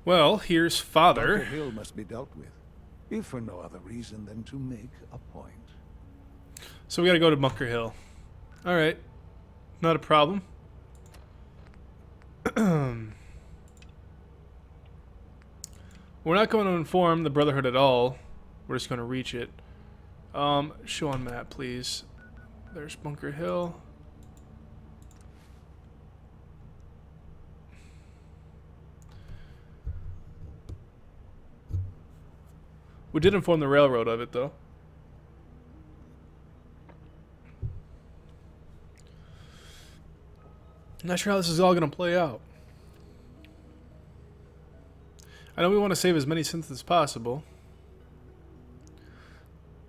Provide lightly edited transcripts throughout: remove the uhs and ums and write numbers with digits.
Well, here's Bunker father. Hill must be dealt with, if for no other reason than to make a point. So we gotta go to Bunker Hill. Alright. Not a problem. We're not going to inform the Brotherhood at all. We're just going to reach it. Show on map, please. There's Bunker Hill. We did inform the railroad of it, though. I'm not sure how this is all going to play out. I know we want to save as many synths as possible.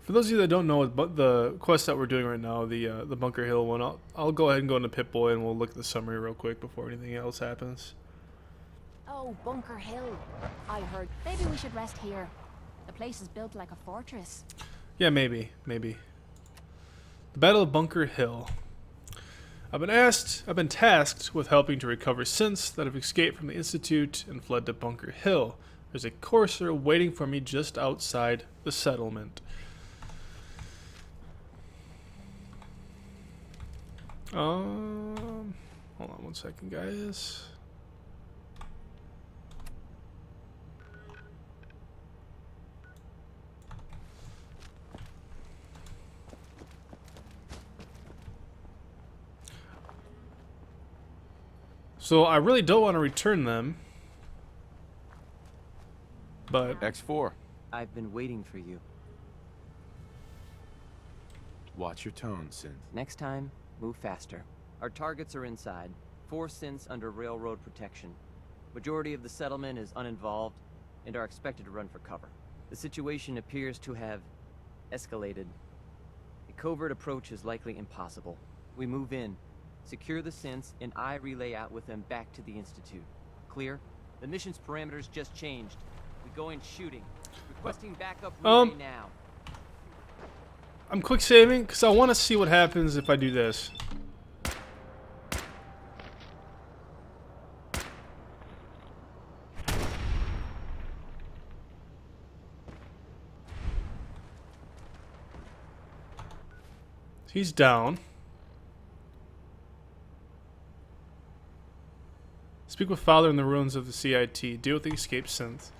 For those of you that don't know the quest that we're doing right now, the Bunker Hill one, I'll go ahead and go into Pip-Boy and we'll look at the summary real quick before anything else happens. Oh, Bunker Hill. I heard. Maybe we should rest here. The place is built like a fortress. Yeah, maybe. The Battle of Bunker Hill. I've been tasked with helping to recover synths that have escaped from the Institute and fled to Bunker Hill. There's a courser waiting for me just outside the settlement. Hold on one second, guys. So I really don't want to return them, but X4. I've been waiting for you. Watch your tone, Synth. Next time, move faster. Our targets are inside. 4 synths under railroad protection. Majority of the settlement is uninvolved and are expected to run for cover. The situation appears to have escalated. A covert approach is likely impossible. We move in, secure the synths, and I relay out with them back to the Institute. Clear? The mission's parameters just changed. We go in shooting. Requesting backup relay now. I'm quick saving because I want to see what happens if I do this. He's down. Speak with father in the ruins of the CIT. Deal with the escaped synth.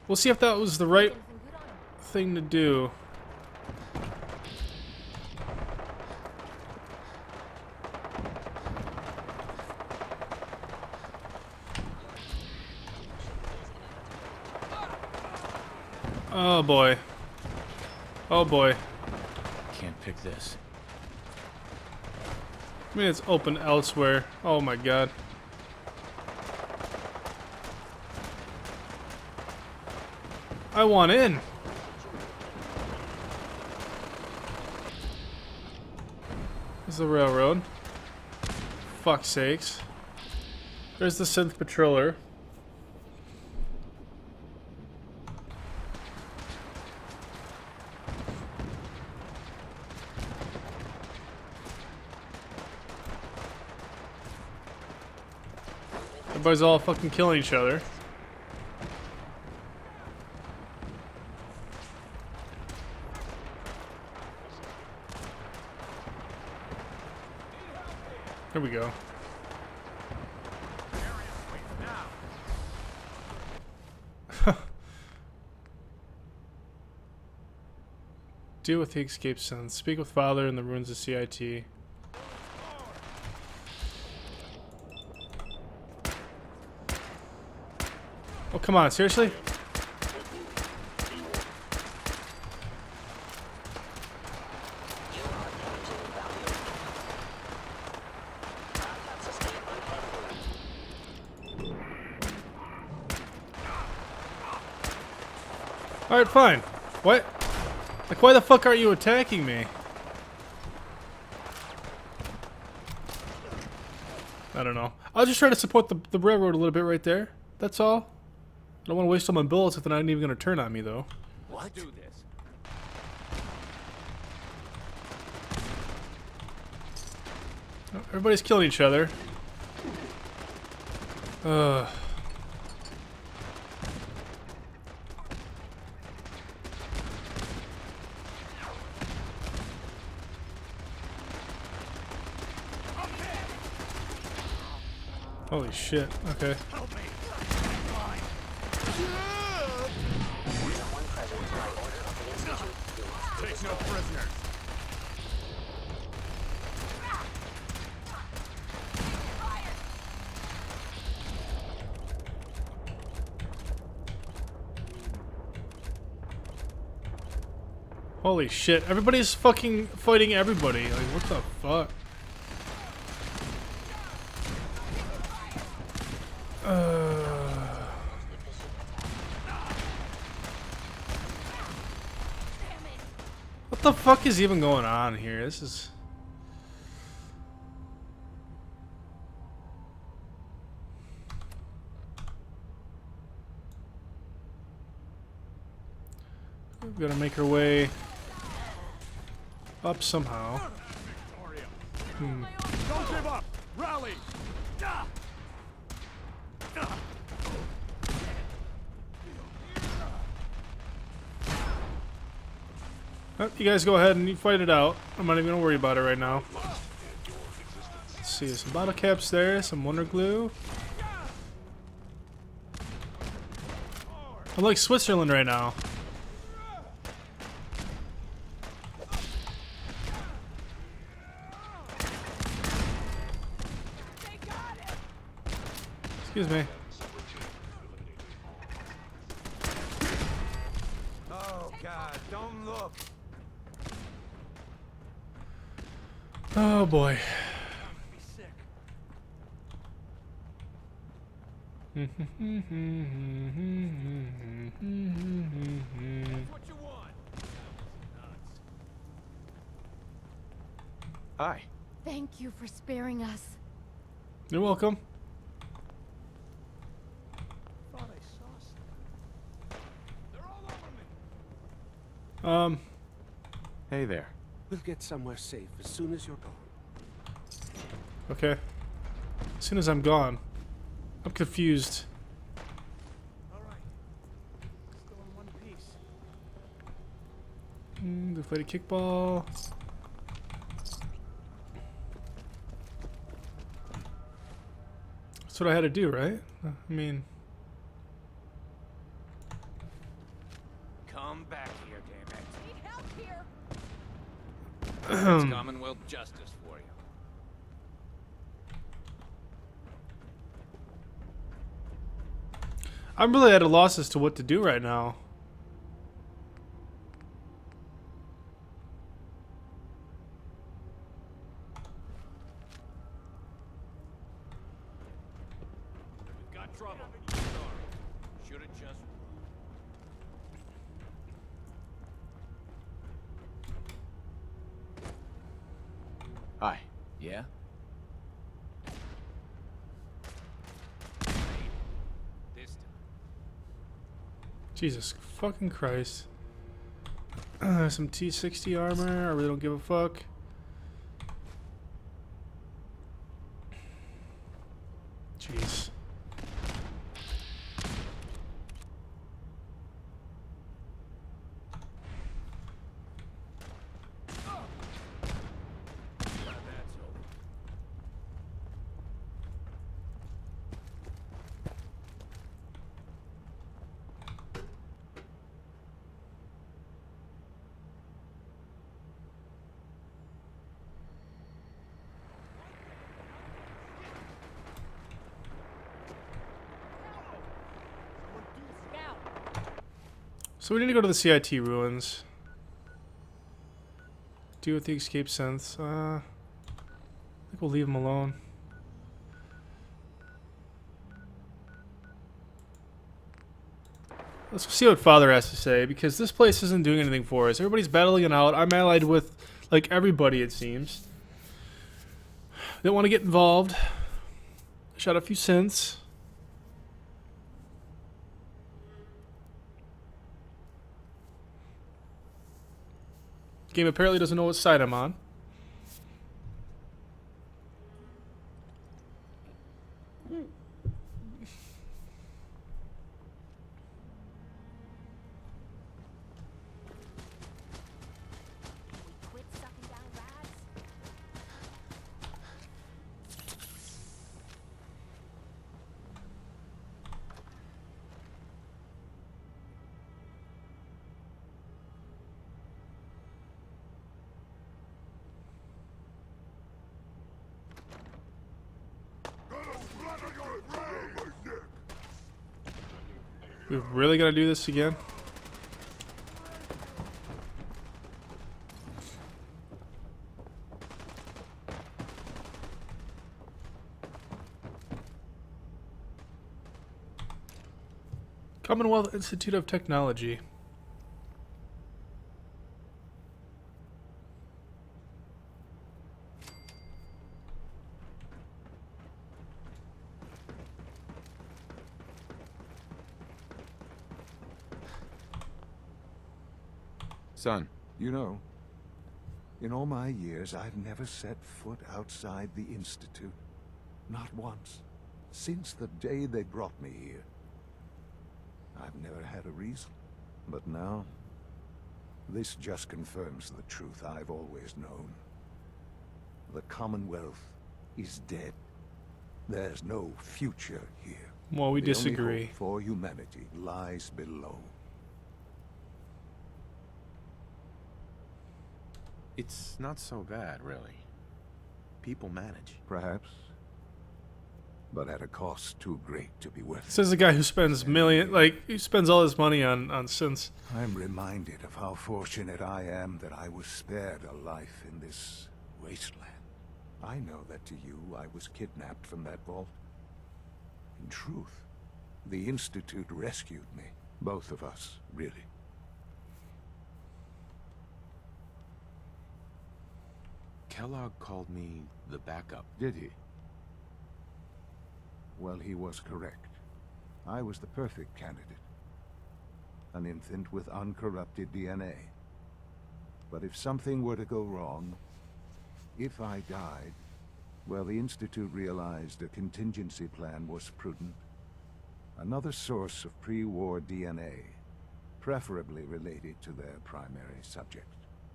We'll see if that was the right thing to do. Oh boy. Oh boy. Can't pick this. I mean, it's open elsewhere. Oh my god. I want in. This is the railroad. Fuck's sakes. There's the synth patroller. Everybody's all fucking killing each other. Here we go. Deal with the escaped sons. Speak with father in the ruins of CIT. Oh, come on, seriously? Alright, fine. What? Like, why the fuck aren't you attacking me? I don't know. I was just trying to support the railroad a little bit right there. That's all. I don't want to waste all my bullets if they're not even going to turn on me, though. What? Do this. Oh, everybody's killing each other. Holy shit. Okay. Take no prisoners. Holy shit. Everybody's fucking fighting everybody. Like, what the fuck? What the fuck is even going on here? This is... We've got to make our way up somehow. Don't give up. Rally. Oh, you guys go ahead and you fight it out. I'm not even gonna worry about it right now. Let's see, some bottle caps there, some Wonder Glue. I'm like Switzerland right now. Excuse me. Oh God, don't look. Oh boy. What you want? Hi. Thank you for sparing us. You're welcome. Thought I saw something. They're all over me. Hey there. We'll get somewhere safe as soon as you're gone. Okay. As soon as I'm gone. I'm confused. All right. Still in one piece. Deflated kickball. That's what I had to do, right? I mean... Come back here, damn it. Need help here. It's Commonwealth justice for you. I'm really at a loss as to what to do right now. We've got trouble. Sorry. Should have just... Hi. Yeah? This time. Jesus fucking Christ. Some T60 armor. I really don't give a fuck. Jeez. That's over. So we need to go to the CIT ruins. Deal with the escape synths. I think we'll leave them alone. Let's see what Father has to say, because this place isn't doing anything for us. Everybody's battling it out. I'm allied with, like, everybody, it seems. They don't want to get involved. Shot a few synths. Game apparently doesn't know what side I'm on. Quit sucking down rads. We really gotta do this again? Commonwealth Institute of Technology. Son, You know, in all my years, I've never set foot outside the Institute. Not once. Since the day they brought me here. I've never had a reason. But now, this just confirms the truth I've always known. The Commonwealth is dead. There's no future here. Well, we The only disagree. hope for humanity lies below. it's not so bad, really. People manage. Perhaps. But at a cost too great to be worth it. Says the guy who spends he spends all his money on synths. I'm reminded of how fortunate I am that I was spared a life in this wasteland. I know that to you, I was kidnapped from that vault. In truth, the Institute rescued me. Both of us, really. Kellogg called me the backup. Did he? Well, he was correct. I was the perfect candidate. An infant with uncorrupted DNA. But if something were to go wrong, if I died, well, the Institute realized a contingency plan was prudent. Another source of pre-war DNA, preferably related to their primary subject.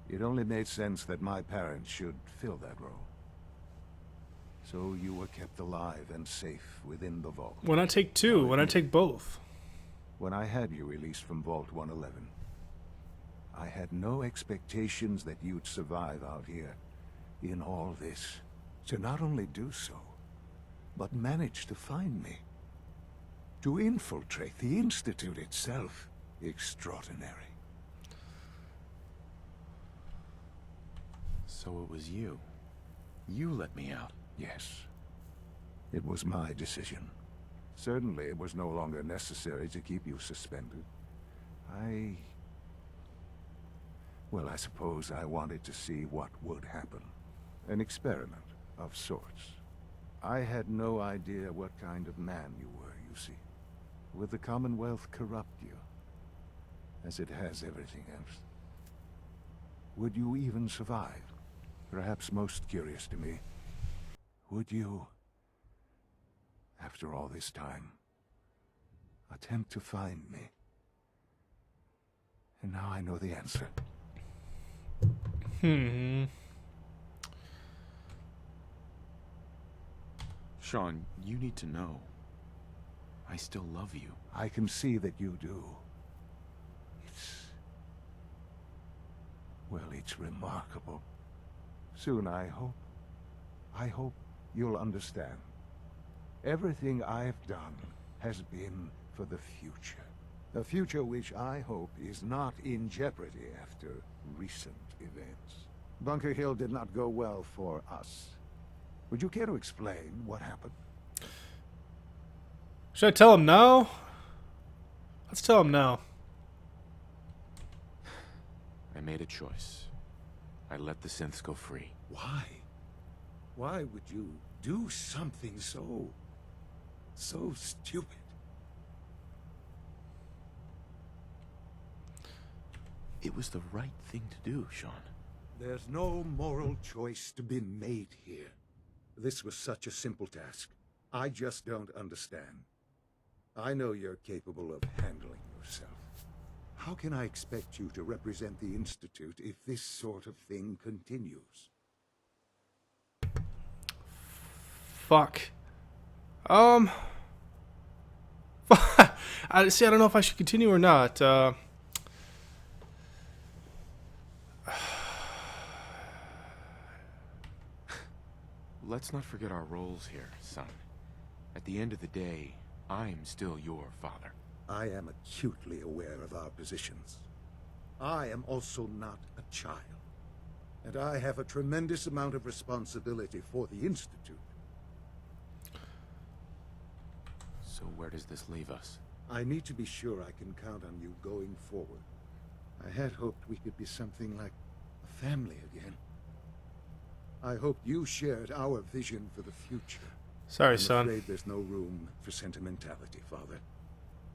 It only made sense that my parents should fill that role. So you were kept alive and safe within the vault. Why not take two? Why not take both? When I had you released from Vault 111, I had no expectations that you'd survive out here in all this. To not only do so, but manage to find me. To infiltrate the Institute itself. Extraordinary. So it was you. You let me out. Yes. It was my decision. Certainly it was no longer necessary to keep you suspended. Well, I suppose I wanted to see what would happen. An experiment of sorts. I had no idea what kind of man you were, you see. Would the Commonwealth corrupt you? As it has everything else. Would you even survive? Perhaps most curious to me. Would you, after all this time, attempt to find me? And now I know the answer. Sean, you need to know. I still love you. I can see that you do. It's remarkable. Soon, I hope you'll understand. Everything I've done has been for the future. A future which I hope is not in jeopardy after recent events. Bunker Hill did not go well for us. Would you care to explain what happened? Should I tell him now? Let's tell him now. I made a choice. I let the synths go free. Why? Why would you do something so stupid? It was the right thing to do, Sean. There's no moral choice to be made here. This was such a simple task. I just don't understand. I know you're capable of handling yourself. How can I expect you to represent the Institute if this sort of thing continues? Fuck. I don't know if I should continue or not. Let's not forget our roles here, son. At the end of the day, I'm still your father. I am acutely aware of our positions. I am also not a child, and I have a tremendous amount of responsibility for the Institute. So where does this leave us? I need to be sure I can count on you going forward. I had hoped we could be something like a family again. I hoped you shared our vision for the future. Sorry, I'm son. afraid there's no room for sentimentality, Father.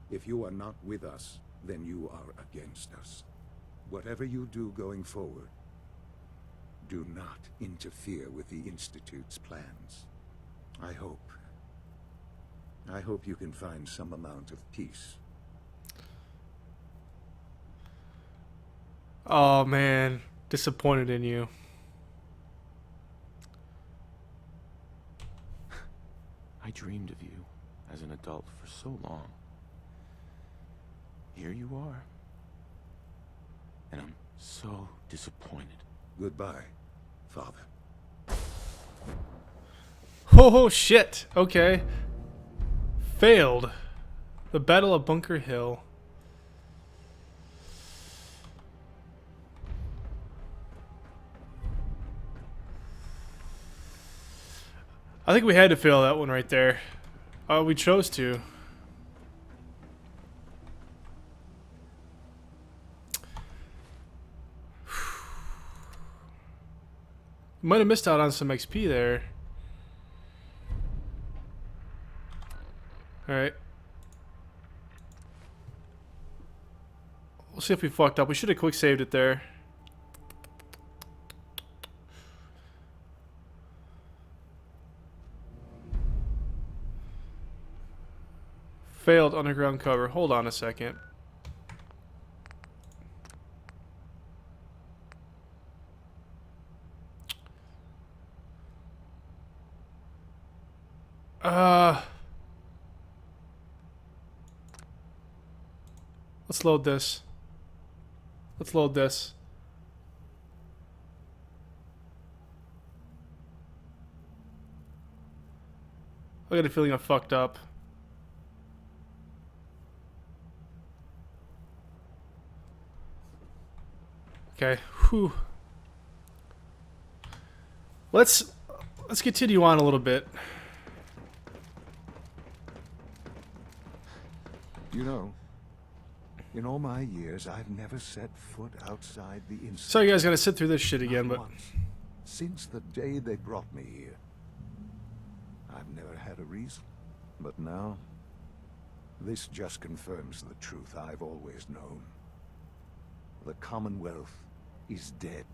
If you are not with us, then you are against us. Whatever you do going forward, do not interfere with the Institute's plans. I hope you can find some amount of peace. Oh man, disappointed in you. I dreamed of you as an adult for so long. Here you are. And I'm so disappointed. Goodbye, Father. Oh shit. Okay. Failed. The Battle of Bunker Hill. I think we had to fail that one right there. We chose to. Might have missed out on some XP there. Alright. We'll see if we fucked up. We should have quick saved it there. Failed underground cover. Hold on a second. Let's load this. Let's load this. I got a feeling I fucked up. Okay. Whew. Let's continue on a little bit. You know, in all my years, I've never set foot outside the Institute. So you guys gotta sit through this shit again, Not but once. Since the day they brought me here, I've never had a reason. But now, this just confirms the truth I've always known. The Commonwealth is dead.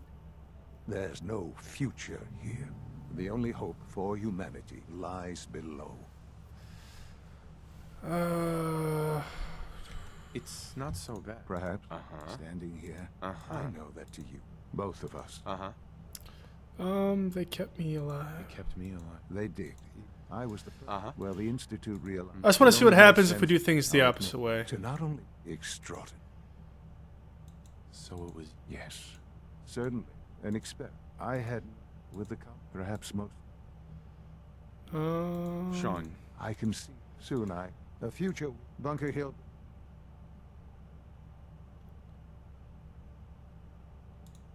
There's no future here. The only hope for humanity lies below. It's not so bad. Perhaps, Uh-huh. standing here, Uh-huh. I know that to you. Both of us. Uh-huh. they kept me alive. It kept me alive. They did. I was the... Uh-huh. Well, the Institute realized... I just want to see what it only happens makes if we do sense things the to opposite way. To not only extraordinary... So it was... Yes, certainly. And expect... I had with the... Perhaps most... Sean, I can see soon a future Bunker Hill...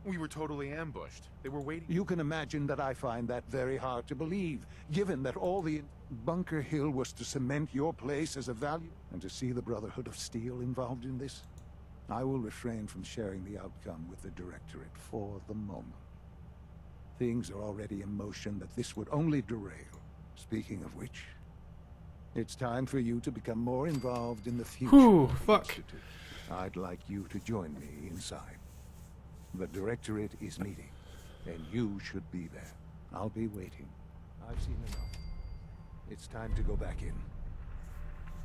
we were totally ambushed. They were waiting. You can imagine that I find that very hard to believe, given that all the... Bunker Hill was to cement your place as a value, and to see the Brotherhood of Steel involved in this. I will refrain from sharing the outcome with the Directorate for the moment. Things are already in motion that this would only derail. Speaking of which, it's time for you to become more involved in the future Whew, of the fuck. Institute. I'd like you to join me inside. The Directorate is meeting, and you should be there. I'll be waiting. I've seen enough. It's time to go back in.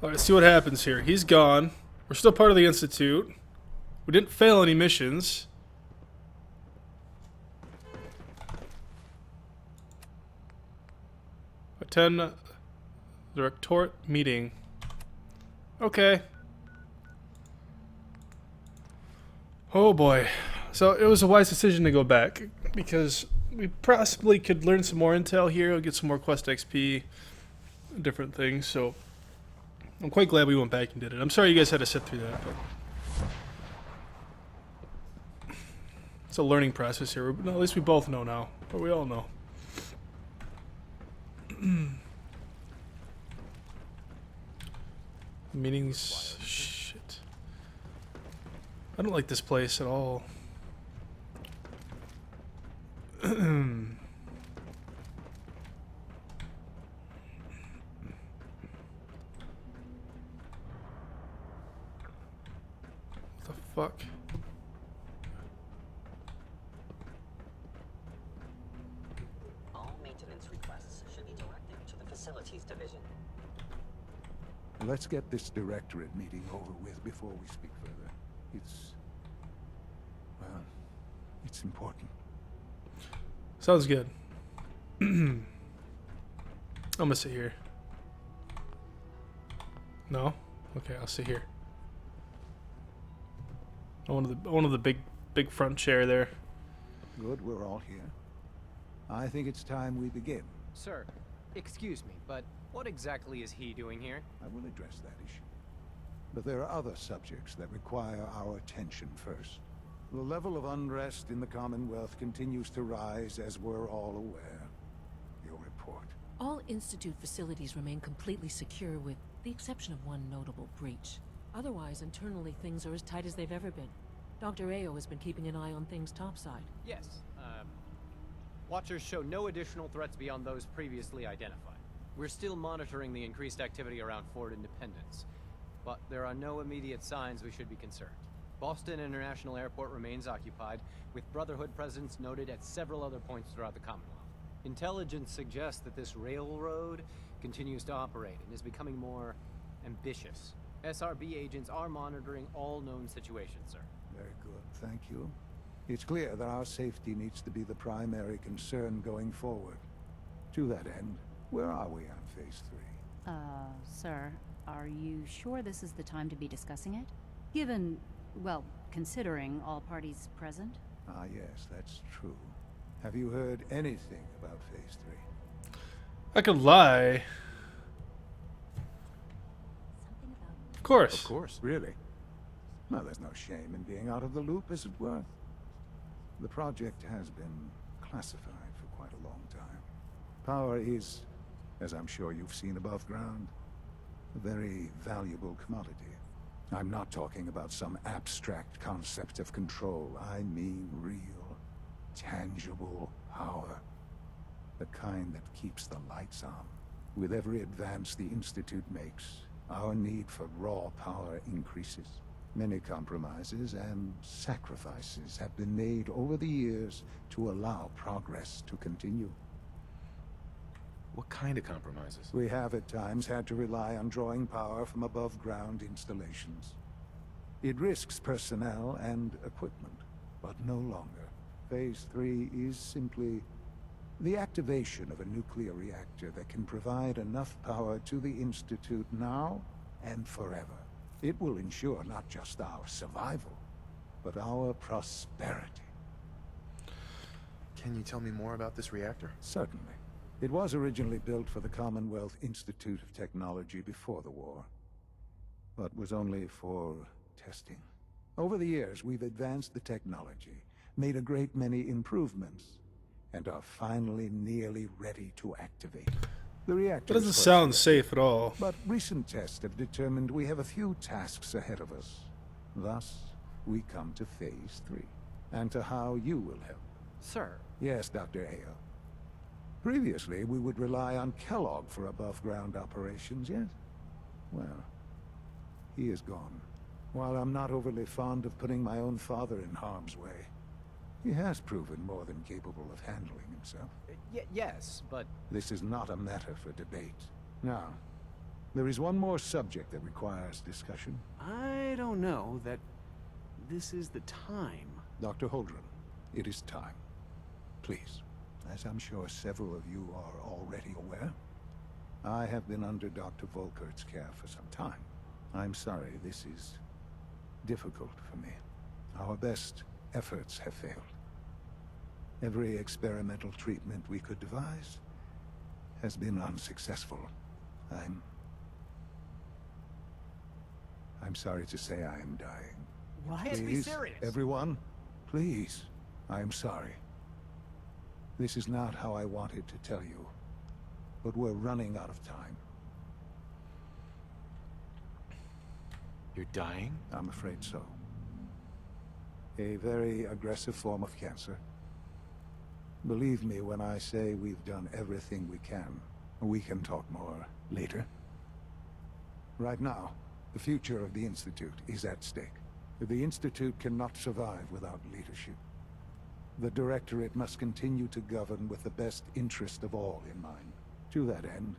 Alright, see what happens here. He's gone. We're still part of the Institute. We didn't fail any missions. Attend Directorate meeting. Okay. Oh boy. So it was a wise decision to go back, because we possibly could learn some more intel here, get some more quest XP, different things. So I'm quite glad we went back and did it. I'm sorry you guys had to sit through that, but it's a learning process here. No, at least we both know now, or we all know. Meetings. Shit. I don't like this place at all. What the fuck? All maintenance requests should be directed to the Facilities Division. Let's get this directorate meeting over with before we speak further. It's important. Sounds good. I'm gonna sit here. No? Okay, I'll sit here. One of the big front chair there. Good, we're all here. I think it's time we begin. Sir, excuse me, but what exactly is he doing here? I will address that issue. But there are other subjects that require our attention first. The level of unrest in the Commonwealth continues to rise, as we're all aware. Your report. All Institute facilities remain completely secure with the exception of one notable breach. Otherwise, internally, things are as tight as they've ever been. Dr. Ayo has been keeping an eye on things topside. Yes, Watchers show no additional threats beyond those previously identified. We're still monitoring the increased activity around Fort Independence, but there are no immediate signs we should be concerned. Boston International Airport remains occupied, with Brotherhood presence noted at several other points throughout the Commonwealth. Intelligence suggests that this railroad continues to operate and is becoming more ambitious. SRB agents are monitoring all known situations, sir. Very good, thank you. It's clear that our safety needs to be the primary concern going forward. To that end, where are we on Phase 3? Sir, are you sure this is the time to be discussing it? Given, well, considering all parties present? Ah, yes, that's true. Have you heard anything about Phase 3? I could lie. Of course. Of course. Really? Well, there's no shame in being out of the loop, as it were. The project has been classified for quite a long time. Power is, as I'm sure you've seen above ground, a very valuable commodity. I'm not talking about some abstract concept of control. I mean real, tangible power. The kind that keeps the lights on. With every advance the Institute makes, our need for raw power increases. Many compromises and sacrifices have been made over the years to allow progress to continue. What kind of compromises? We have at times had to rely on drawing power from above-ground installations. It risks personnel and equipment, but no longer. Phase 3 is simply the activation of a nuclear reactor that can provide enough power to the Institute now and forever. It will ensure not just our survival, but our prosperity. Can you tell me more about this reactor? Certainly. It was originally built for the Commonwealth Institute of Technology before the war, but was only for testing. Over the years, we've advanced the technology, made a great many improvements, and are finally nearly ready to activate. The reactor That doesn't sound safe at all. But recent tests have determined we have a few tasks ahead of us. Thus, we come to Phase 3, and to how you will help. Sir. Yes, Dr. Ayo. Previously, we would rely on Kellogg for above-ground operations, yes? Well, he is gone. While I'm not overly fond of putting my own father in harm's way, he has proven more than capable of handling himself. Yes, but... This is not a matter for debate. Now, there is one more subject that requires discussion. I don't know that this is the time. Dr. Holdren, it is time. Please, as I'm sure several of you are already aware, I have been under Dr. Volkert's care for some time. I'm sorry, this is difficult for me. Our best efforts have failed. Every experimental treatment we could devise has been unsuccessful. I'm sorry to say I am dying. You can't be Please, serious. everyone, please. I am sorry. This is not how I wanted to tell you, but we're running out of time. You're dying? I'm afraid so. A very aggressive form of cancer. Believe me when I say we've done everything we can. We can talk more later. Right now, the future of the Institute is at stake. The Institute cannot survive without leadership. The Directorate must continue to govern with the best interest of all in mind. To that end,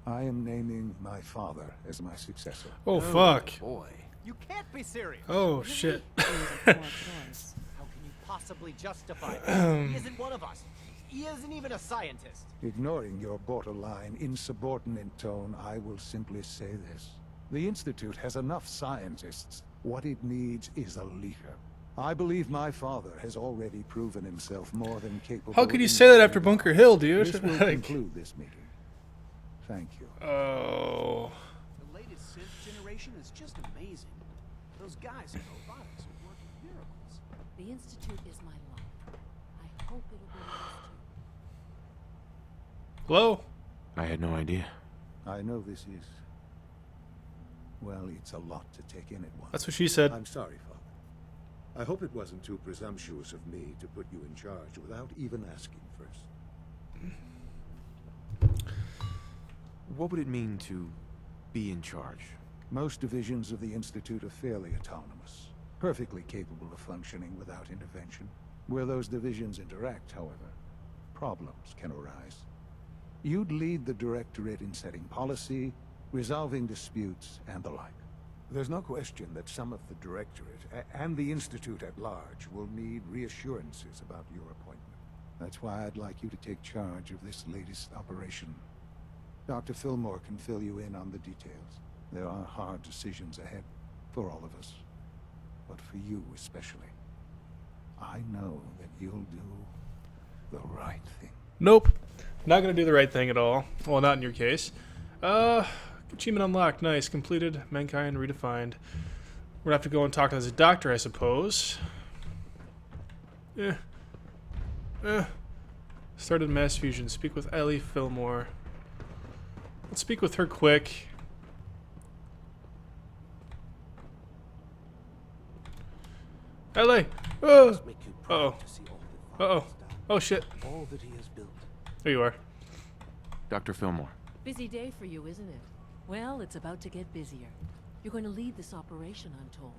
I am naming my father as my successor. Oh, fuck. Boy. You can't be serious. Oh, shit. How can you possibly justify that? He isn't one of us. He isn't even a scientist. Ignoring your borderline, insubordinate tone, I will simply say this. The Institute has enough scientists. What it needs is a leader. I believe my father has already proven himself more than capable. How could you say that after Bunker Hill, dude? This will conclude this meeting. Thank you. Oh. The latest synth generation is just amazing. Those guys in robotics are working miracles. The Institute is my life. I hope it'll be yours too. Hello? I had no idea. I know this is... well, it's a lot to take in at once. That's what she said. I'm sorry, Father. I hope it wasn't too presumptuous of me to put you in charge without even asking first. What would it mean to be in charge? Most divisions of the Institute are fairly autonomous, perfectly capable of functioning without intervention. Where those divisions interact, however, problems can arise. You'd lead the Directorate in setting policy, resolving disputes, and the like. There's no question that some of the Directorate and the Institute at large will need reassurances about your appointment. That's why I'd like you to take charge of this latest operation. Dr. Fillmore can fill you in on the details. There are hard decisions ahead for all of us, but for you especially. I know that you'll do the right thing. Nope. Not gonna do the right thing at all. Well, not in your case. Achievement unlocked. Nice. Completed. Mankind redefined. We're gonna have to go and talk to this doctor, I suppose. Started mass fusion. Speak with Ellie Fillmore. Let's speak with her quick. Ellie! Oh! Uh-oh. Uh-oh. Oh, shit. All that he has built. There you are. Dr. Fillmore. Busy day for you, isn't it? Well, it's about to get busier. You're going to lead this operation, I'm told.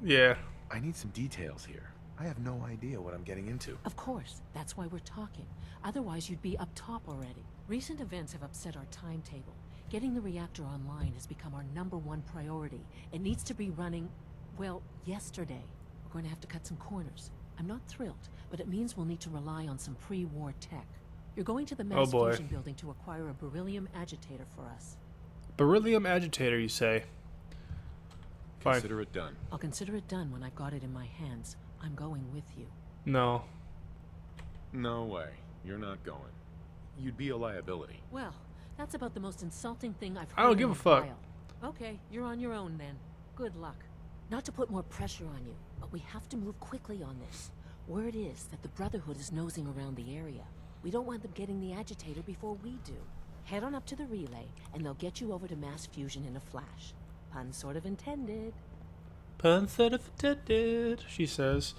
Yeah. I need some details here. I have no idea what I'm getting into. Of course. That's why we're talking. Otherwise, you'd be up top already. Recent events have upset our timetable. Getting the reactor online has become our #1 priority. It needs to be running, well, yesterday. We're going to have to cut some corners. I'm not thrilled, but it means we'll need to rely on some pre-war tech. You're going to the mass fusion building to acquire a beryllium agitator for us. Beryllium agitator, you say? Fine. Consider it done. I'll consider it done when I've got it in my hands. I'm going with you. No. No way. You're not going. You'd be a liability. Well, that's about the most insulting thing I've heard. I don't give a fuck. Okay, you're on your own then. Good luck. Not to put more pressure on you, but we have to move quickly on this. Word is that the Brotherhood is nosing around the area. We don't want them getting the agitator before we do. Head on up to the relay, and they'll get you over to mass fusion in a flash. Pun sort of intended. Pun sort of intended, she says.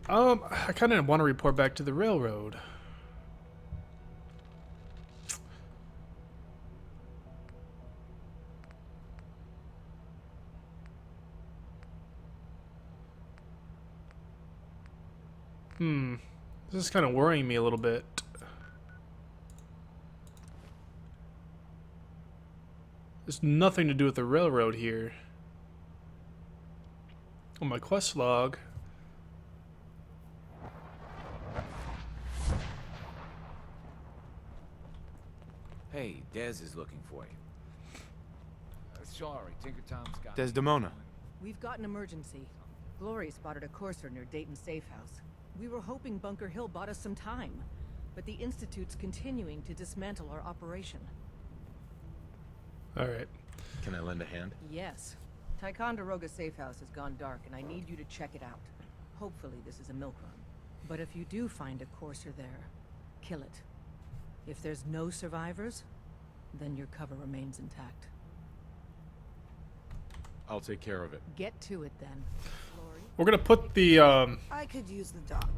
I kind of want to report back to the railroad. This is kind of worrying me a little bit. There's nothing to do with the railroad here. Oh, my quest log. Hey, Dez is looking for you. Sorry, Tinker Tom's got... Desdemona. We've got an emergency. Glory spotted a courser near Dayton Safe House. We were hoping Bunker Hill bought us some time, but the Institute's continuing to dismantle our operation. Alright. Can I lend a hand? Yes. Ticonderoga safe house has gone dark, and I need you to check it out. Hopefully this is a milk run. But if you do find a courser there, kill it. If there's no survivors, then your cover remains intact. I'll take care of it. Get to it then. We're gonna put the I could use the dock.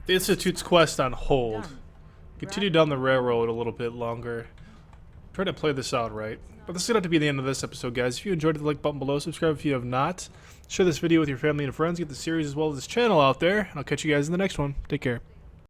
Institute's quest on hold. Continue down the railroad a little bit longer. Try to play this out right. But this is going to have to be the end of this episode, guys. If you enjoyed it, the like button below. Subscribe if you have not. Share this video with your family and friends. Get the series as well as this channel out there. And I'll catch you guys in the next one. Take care.